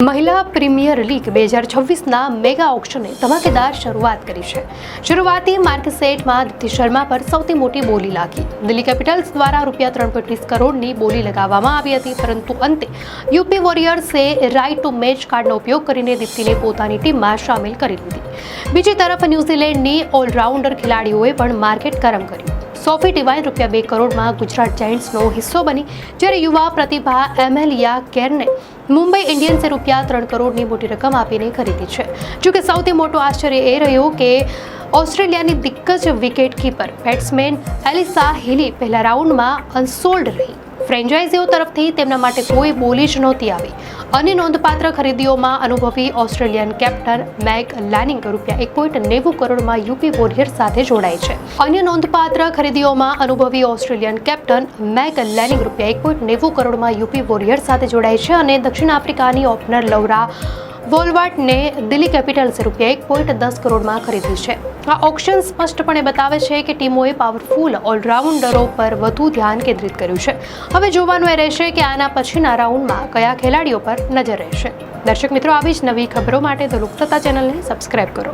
મહિલા premier league 2026ના mega ઓક્શને ધમાકેદાર શરૂઆત કરી છે. શરૂઆતી માર્કસેટમાં દીપ્તિ શર્મા પર સૌથી મોટી બોલી લાગી. દિલ્હી કેપિટલ્સ દ્વારા ₹3.20 કરોડની બોલી લગાવવામાં આવી હતી, પરંતુ અંતે યુપી વોરિયર્સે રાઇટ ટુ મેચ કાર્ડનો ઉપયોગ કરીને દીપ્તિને પોતાની ટીમમાં સામેલ કરી લીધી. બીજી તરફ ન્યૂઝીલેન્ડની ઓલરાઉન્ડર ખેલાડીઓએ પણ માર્કેટ ગરમ કર્યું. સોફી ડિવાઇન ₹2 કરોડમાં ગુજરાત જાયન્ટ્સનો હિસ્સો બની, જ્યારે યુવા પ્રતિભા એમેલિયા કેરને મુંબઈ ઇન્ડિયન્સે ₹3 કરોડની મોટી રકમ આપીને ખરીદી છે. જોકે સૌથી મોટું આશ્ચર્ય એ રહ્યું કે ઓસ્ટ્રેલિયાની દિગ્ગજ વિકેટકીપર બેટ્સમેન એલિસા હિલી પહેલા રાઉન્ડમાં અનસોલ્ડ રહી. ફ્રેન્ચાઇઝીઓ તરફથી તેમના માટે કોઈ બોલી જ નહોતી આવી. અન્ય નોંધપાત્ર ખરીદીઓમાં અનુભવી ઓસ્ટ્રેલિયન કેપ્ટન મેગ લેનિંગ ₹1.90 કરોડમાં યુપી વોરિયર્સ સાથે જોડાય છે. અન્ય નોંધપાત્ર ખરીદીઓમાં અનુભવી ઓસ્ટ્રેલિયન કેપ્ટન મેગ લેનિંગ ₹1.90 કરોડમાં યુપી વોરિયર્સ સાથે જોડાય છે અને દક્ષિણ આફ્રિકાની ઓપનર લૌરા વોલ્વાર્ટને દિલ્હી કેપિટલ્સે ₹1.10 કરોડમાં ખરીદી છે. આ ઓક્શન સ્પષ્ટપણે બતાવે છે કે ટીમોએ પાવરફુલ ઓલરાઉન્ડરો પર વધુ ધ્યાન કેન્દ્રિત કર્યું છે. હવે જોવાનું એ રહેશે કે આના પછીના રાઉન્ડમાં કયા ખેલાડીઓ પર નજર રહેશે. દર્શક મિત્રો, આવી જ નવી ખબરો માટે ધ લોકસત્તા ચેનલને સબસ્ક્રાઇબ કરો.